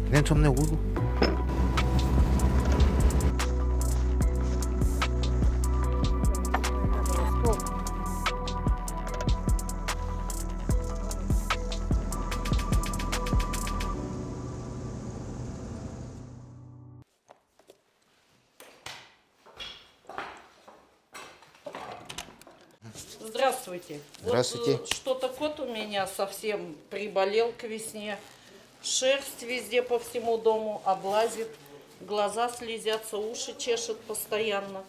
Нэн цомны үгүй. Здравствуйте. Здравствуйте. Вот, что-то кот у меня совсем приболел к весне. Шерсть везде по всему дому облазит. Глаза слезятся, уши чешет постоянно.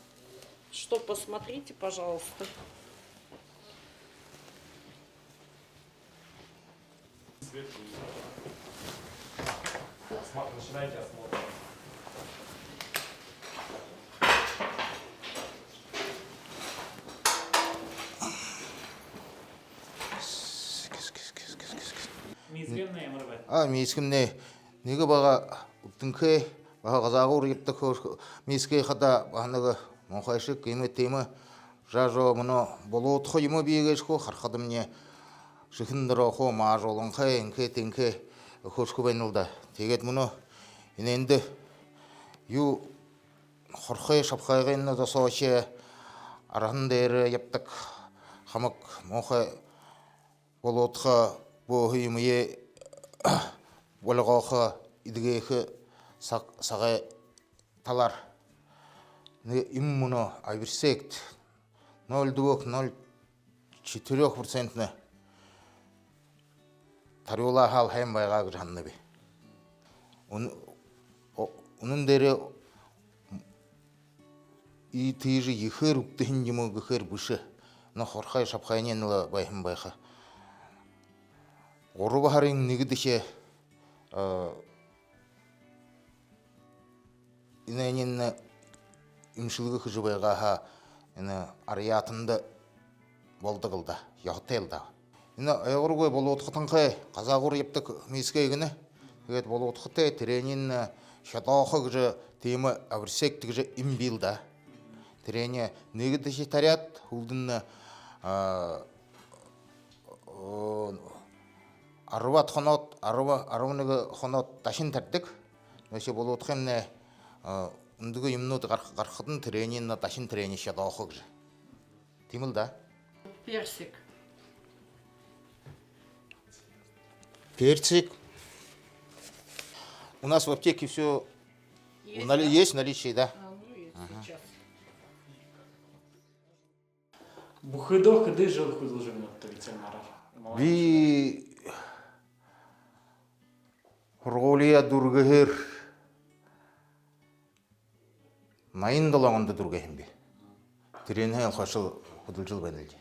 Что, посмотрите, пожалуйста. Начинайте осмотр. Мизгенная МРВ. Мискэмнэ нэг бага үтэнхэ бага газаагуур ятдаг мискэ хада банага монхайшик юм тема жажо моно болоотхо юм биегэшхо хархадамне шихэндэрохо маажууланхэ инхэ тэнхэ хөшхө байнуулда тэгээд моно инэнд ю хорхой шапхайгын досооч архан дээр ятдаг хамаг монхай болоотхо бо юмье болгоохо идгээх сагай талар им моно аверсект 0,04% тариула хал хайм байгаа гэж ханна би. Үнэн дээр и тийж ихэр өвдөн юм гэхэр биш. Но хорхой шапхайны нэл байхан байха. Урав харын нэгдэшээ инээнин имшилгэх жубайгаха энэ ариатанд болдоглда явтэлда. Энэ аягургүй болоотхтанхай газаагуур явдаг мискэгнэ. Тэгээд болоотхтай тренин шадоохо гэж тийм аврсект гэж им билда. Трене нэгдэшээ тариат хүлдэн 10 хоноод 11 хоноод дашин тардаг. Нэшэ болоотхын өндгөө юмнууд гарахад нь тренинг дашин тренинг шадоохо гэж. Тийм л да. Персик. Персик. У нас в аптеке все есть в наличии, да? Ну, есть сейчас. Бухидох къде жил художник от ветеринара? Би Ролия дургахэр 87 онд дургахан би. Тэрнээ хошил хөдөлжил байна л.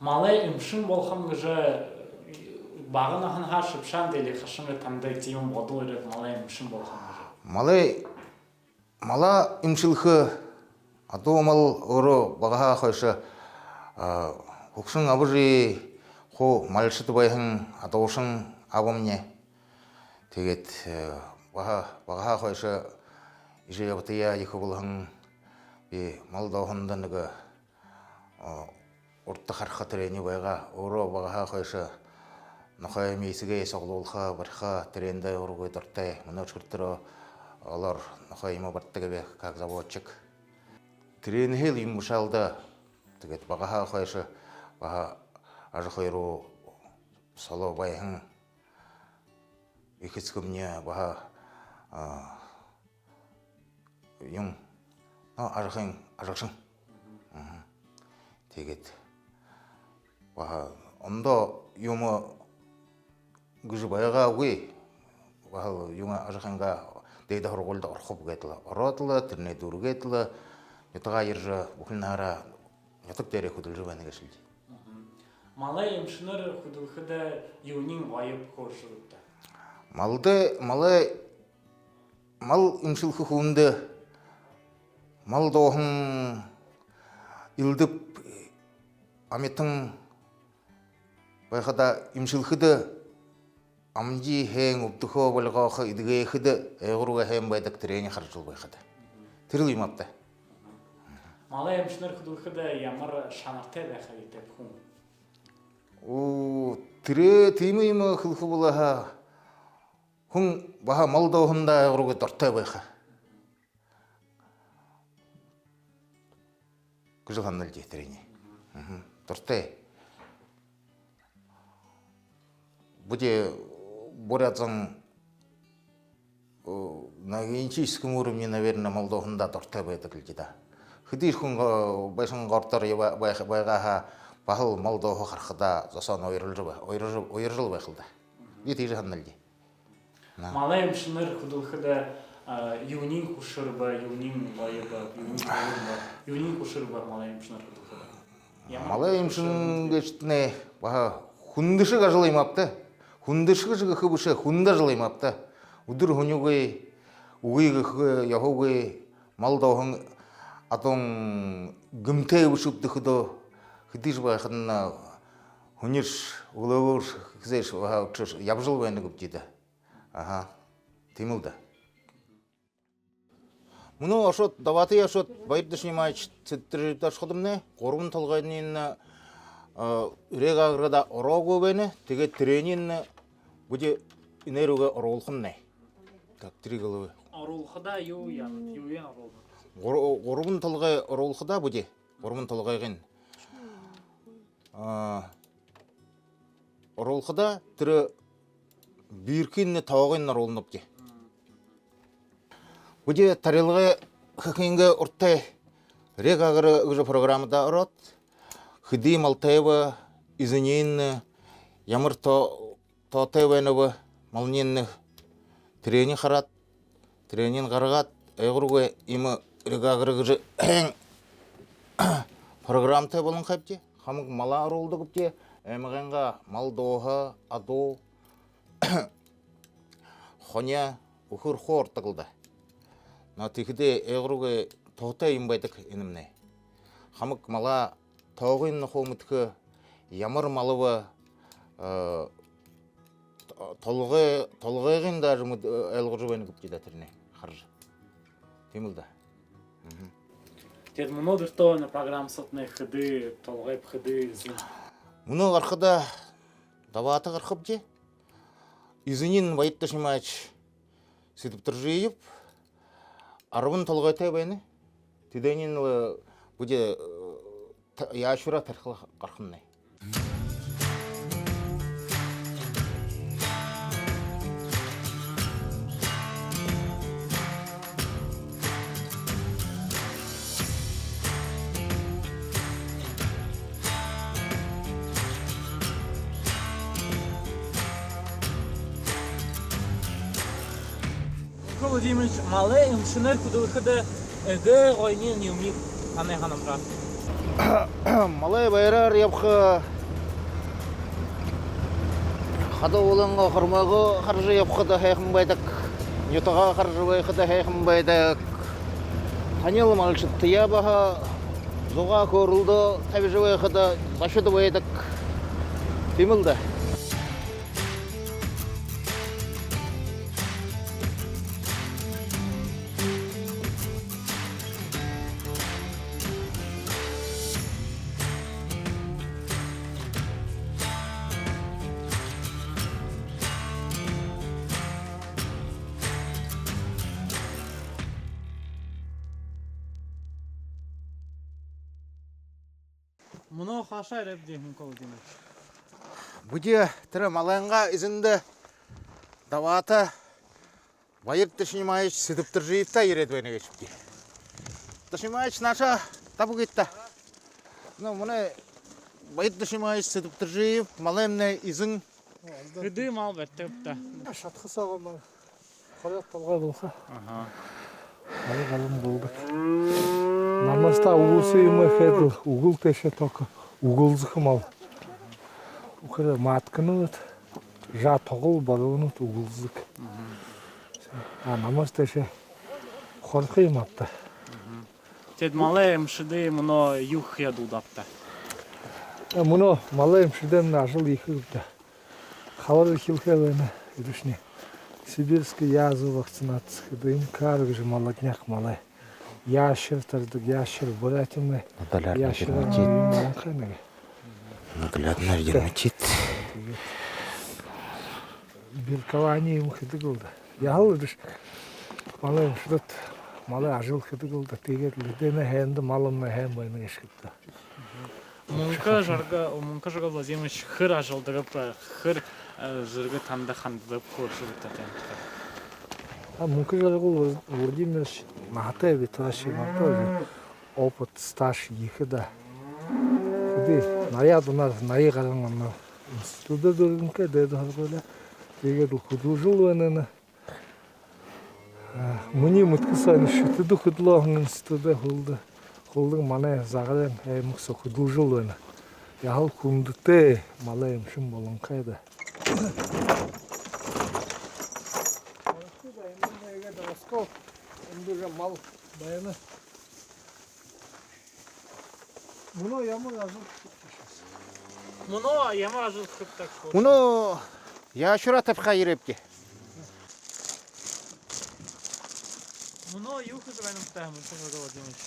Малай имшин болхам гэж баганахан хааш пшан дели хашинг тамдаг тийм бодол ирэх малай имшин болхам гэж. Мала имшилхэ адуумал өөрөө багаха хойш хөгшин аври хо малшд байхан адуушин авамне. Тэгээд багаха хойш ижэвтая ихвулхан би малдоохонд нэг урт харах тэрэний байгаа өөрөө багаха хойш нохой мисгээ соглуулха барха тэрэндээ ургой дортой манайч хүртэрөө олор нохой юм бартдаг бэх как заводчик тэрэн хэл юм шалда тэгээд багаха хойш бага ажхойроо соло байхан ихэцгэмня бага юм арахын арахсан тэгээд бага ондоо юм гэж байгаагүй бага юм араханга дэд хорголд орхов гэдэл ороодлоо тэрний дүргээдлээ ятгаа ирж бүхнаараа ятаг дээрээ хөдөлж байна гэж хэлж. Малай имшнэр хөдөлгөд юунин ваяп хөшөлтө. Малай мал имшилхэх хүнд мал доохон илдэв амитан байхада имшилхэд амжи хэн өвдөхөө болгоох идгээхэд эгрүүгээ хэн байдаг тэрэний харж байхад тэр л юм авта. Малай имшнэр хөдөлгөд ямар шанартай байхаа гэдэг хүн. Тэрэ тийм юм хэлэх болоо хүн баха малдоохунда агруг дортой байха. Гүжиг ханал житерини. Дортой. Буде борязан на генетическом уровне, наверное, малдоохунда дортой байдаг л жида. Хэдий хүн байсан гордор байгаха бахал малдоохо харахда зосон ойржил байх л да. Би тийж ханал жи. Малай имшнэр хөдөлгөд юунин хүшэрбэ, юунин баяба, юунин хүшэрбэ малай имшнэр хөдөлгөд. Малай имшин гэжтнэ баха хүндэшиг ажил юм апта. Хүндэшиг гэхбүшэ хүндажил юм апта. Өдөр хүнүгээ үгийг явуугээ малдоохон атон гэмтэй өшөдөхдөө хэдиж байх нь хүнэрш өглөөр хэзээш явжил байна гэвчида. Аха. Тийм л да. Мөн ошот даваты ошот баярдаш нэмайч цэтрдаш ходомне 3 толгойны регаграда ороогүй байна. Тэгээд тренинг бүдэ энергээ оруулахнэ. Так тригэл. Оруулахда юу яан оруулах. 3 толгой оруулахда бүдэ 3 толгойг нь оруулахда тэр биркин тоогын оруулнап гэ. Бүдэ тарилгы хингэ уртай регагр гэж програмда ороод хэдий малтайва изэнин ямар тотайвэнэва малнин тренинг хараад тренинг гаргаад айгургүй им регагр гэж програмтай болон хавчи хамаг мала оруулдаг гэвчээ эмгэнга малдооха адуу хоня өхөр хоортагда. На тэгэхдээ айгургүй тоотой юм байдаг энэмнэ. Хамаг мала тоогын хөөмөдхө ямар малва толгойн даже ойлгож байна гэвчээ тэрнэ хар. Тийм л да. Тэгэд мөнөдөртөө на програмсатны хэдэ толгой хэдэ изэн. Мөнө гарахда даваата гарахбжээ. Изэнин баятташ нэмайч сэтвтэржиев 10 толгойтой байна. Тэдэнин бүдэ яашура тархах гарахнэ. Владимирович, малай имшнэр хөдөлгөд эгэ гойны юмыг танай ханамраа. Малай баяраар явах хадууланга хормого харж явахда хайхан байдаг. Нютага харж байхда хайхан байдаг. Танил малчт ябаха зуга көрүлдө тавж байхда башыд байдаг. Тийм л да. Мөнө хашаа рэвдийн колдин. Бүдэ тэр маланга изэндэ даваата баярдаш нэмайч сэтвтэржиевта ирээд байна гэж би. Ташимайч наша табугитта. Но мөнэ баярдаш нэмайч сэтвтэржиев малэмнэ изэн Хэдэ мал байтагта. Шатхасаага маа хорят толгой болха. Аха. Галан болдог. Намаста угулсын юм ихэд угул дэше ток угулзах мал. Ухэр маткнууд жа тогол болгонууд угулзах. Намасташе хорх юм апта. Тэгэд малай имшдэ мөнө юх ядудапта. Мөнө малай имшдэм ажил ихэвдэ. Хавар хилхэ байна ирүшни. Сибирский язва вакцинация, да им кар гэж молодняк малай. Яшир тардаг, яшир буратимны. Яшир наглядно дерматит. Биркавани юм хэдэг бол. Яхал дэш малай имшрот малай ажил хэдэг бол тэгээд лэдэнэ хэнд малын хэм байна гэшгтээ. Мунка жарга Владимирович хэр ажылдырып хэр зэрэг танда ханддаг көрсөтөд А мунка жарга Владимир махтай биташ махтай опыт стаж ихэда. Хэдий нарядунаар нарийн гаран институтад өргөнкэ дээд харгуула. Тэгээд хөдөлжил байна. Мөний мөтксөн шүтдэг хөдлөөн институтад хөлдөг манай загарын аймагс хөдөлжил байна. Яхал хүндтэй малай юмшин болон кайда. Мал байна. Муно ямар ажил? Муно ямар ажил хийдэг шүү. Муно яшрат хайрепти. Муно юу хийж байгаа юм та Мунка жарга Владимирович.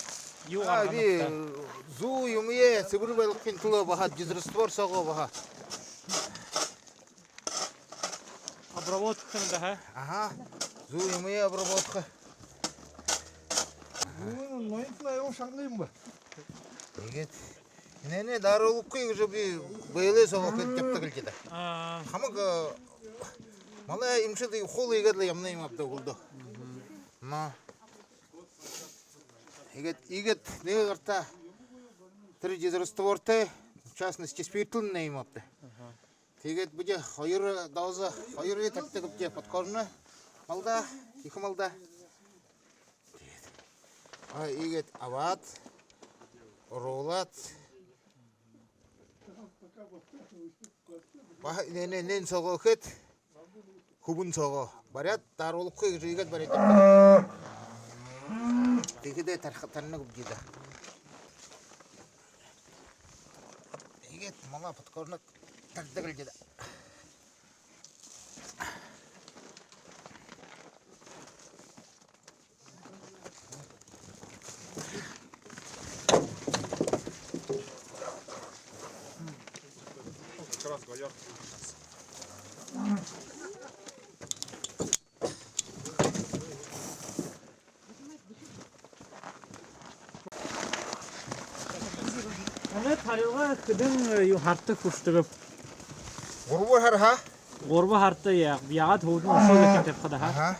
Юу Ви гаргана? зүү юмээ цэвэр байлгын төлөө бахад жизрэствор согоо баха. Обработка да. Ага. Зүү юмээ обработка. Нойтла юм шанглим ба. Тэгээд нэнэ даруулахгүй гэж би байлээ согоо хэлдэг л гэдэг. Хамаг малай имшил хул игээд л ямна юм авдаг болдоо. Ма. Игээд нэг гарта тэр жизрэствортэй в частности спиртулный юм авдаг. Тэгээд бид 2 доза 2 татдаг гэж подкорно. Малда, их малда. Игээд аваад ролат. Нэн согоохет хүбэн согоо. Бариад даруулахгүй гэж игээд бариад. Тэгээд тархатарнаг үгдээ. Игээд мала подкорно татдаг л гэдэг. Анаа тариуга хэдэн юу хартах хүчтэйг Гурван хараа. гурван хартаа яагаад хөвдөн өшөөлөх тавих гэдэг хаа.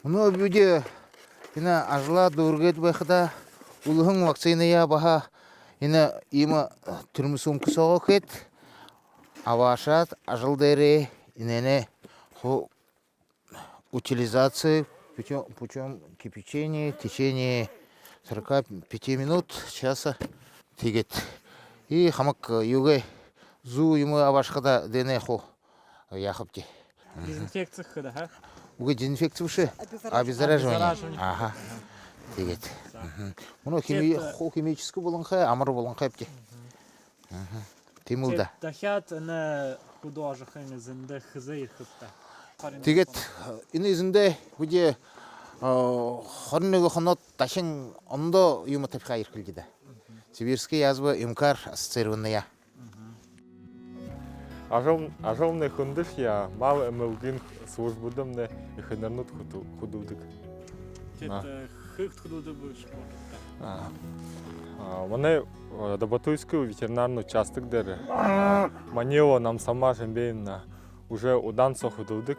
Мөн бид энэ ажлаа дүүргээд байхдаа улхан вакциныя баха энэ им төрмөсөмкс оохет авашат ажил дээрээ инене утилизации путем кипячения в течение 45 минут часа тэгээд и хамак югэ зүү юм авашхада дене хо яхапти. Дезинфекция гэдэг хаа. Уг дезинфекция биш обеззараживание. Ага. Тэгээд. Мөн химический болонхай амар болонхай бти. Ага. Тийм үү да. Дахиад энэ художественный зэндэ хзэ ирэхтэй. Тэгээд энэ зэндэ бүдэ 21 хоноод дахин ондоо юм тавьхаа ирхэл гэдэг. Сибирский язва имкар ассоциированная. Ажалны хөндөш я мал эмэлгин службудамны ихэнэрнүүд хөдөөдөг. Тэд хэгт хөдөөдөг биш бол. Манай Добатуйский ветеринарный участок дээр Манева нам сама Жембейна уже уданцо хөдөөдөг.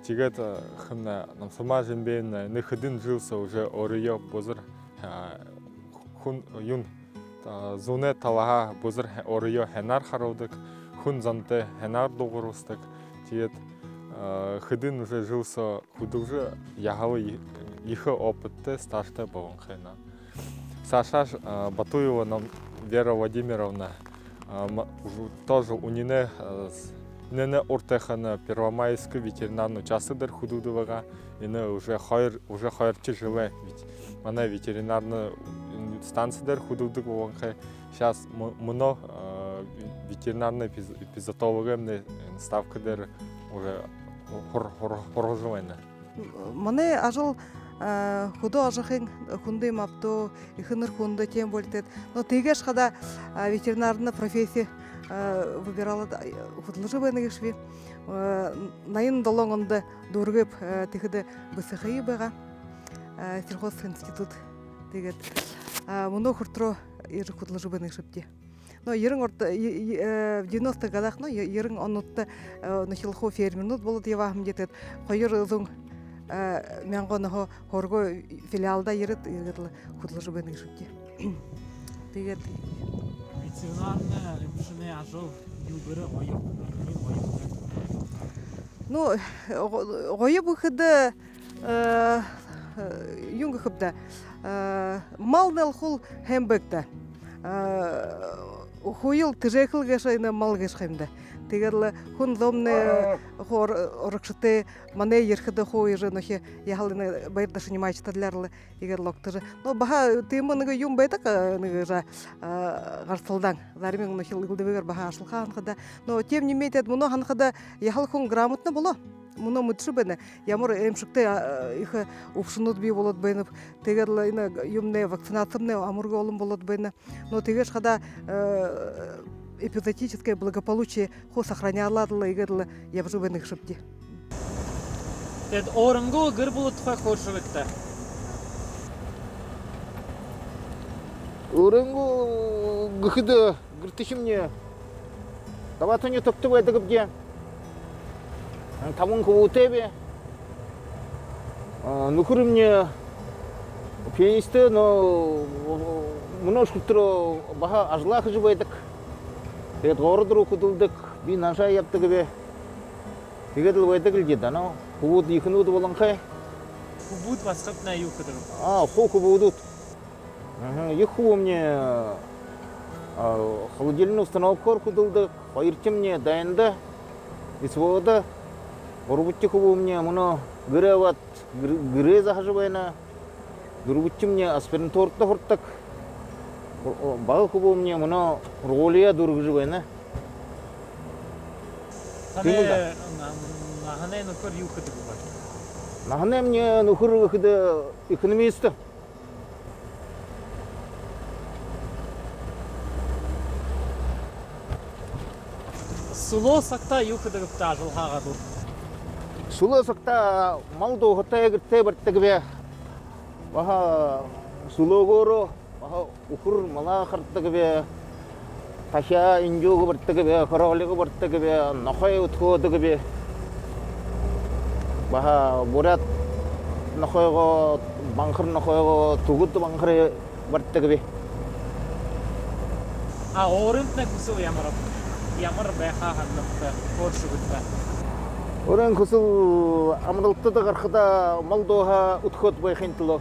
Тэгээд нам сама Жембейна нэг хэдэн жилсээ уже орё бозар хүн юн зуне талаа бозар орё ханаар харуулдаг. Хүн зантай ханаар дууралдаг. Тэгээд хыдын уже жылса худуже яхавы ихы опытты старшта болонхайна. Саша Батуева нам Вера Владимировна тоже у нее нене ортехана Первомайский ветеринарный участок худудовага, и уже хайрчи живе, ведь она ветеринарная станция худудок болонхай. Сейчас много ветеринарной эпизотология ставка уже хорожевайна. Мане ажыл худо ажахын хунды мапто ихыныр хунды тем болтет. Но тегеш хада ветеринарная профессия выбирала худлыжевайна гешви. Найын долонгонда дургып тихиде бысыхайы бага сельхозинститут тегет. Муно хуртро ир худлыжевайна гешипти. Но ерин орта в 90-х годах, но ерин онутта нахилхо фермернут болот явахым жетет. Хойыр зун мянгоно хорго филиалда ерит худлыжевайна гешипти. Тегет. Ветеринарная мшине ажыл юбыры ойып. Ну, ойып ухыды юнга хыбда. Малнел хул хембекта. Хуйл тижекл гешайна мал гешхаймда. Тегерле хун зомне хор орыкшыте мане ерхыды хой жөнөхе яхалны байрдашыны мачтадларлы егер локтыжы. Но баха тымыныгы юм байтак ныгыжа гарсылдан. Зармен нөхил гылдыбегер баха ашылхан хада. Но тем не менее муно ханхада яхал хун грамотно боло. Муно мутшыбене ямар эмшикте их упшынут би болот бейнеп тегерле ина юмне вакцинациямне амурга олым болот бейне. Но тегеш хада эпизотическое благополучие хо сохраняладлы егерле ябжыбених шипти. Тед орынгу гыр булут хой хоршыбыкта. Урынгу гыхыды гыртышымне даватыне токтуб эдігіпде тамын куутебе нухырымне пианисты, но мұны шкультуру баха ажла хыжыбайдык. Тегет городыру кудылдык, би наша яптыгыбе. Тегетл байдыгыл деді, ана куут ихынуды боланқай. Кубут васқыпна юқыдыр. Ху кубудут. Иху мне холодильную установку кудылдык, хайырчы мне дайында, исвода. Горбутчы кубу мне мұны гыреват, гыре захажыбайна. Горбутчы мне аспирин тортта хұрттак. Бағы кубу мне мұны ролия дұрғыжыбайна. Нахане нұқыр юқыды бұбар? Нахане мне нұқыр үқыды экономисті. Суло сақта юқыды ғыпта жылғаға бұр? Суло сақта малды оғытта егіртте бірттігібе. Баха суло ғору, баха ұқыр мала қырттығыбе. Таша инжуғы бірттігібе, қарағылығы бірттігібе, нақай ұтқодығыбе. Баха бурат нақайғы, банқыр нақайғы, тұғыты банқыры бірттігібе. Орынтна күсіл ямар бәйқа қандықты, қоршы бұтта? Орын күсіл амырылтты да қарқыда малдуға ұтқод байқынтылы.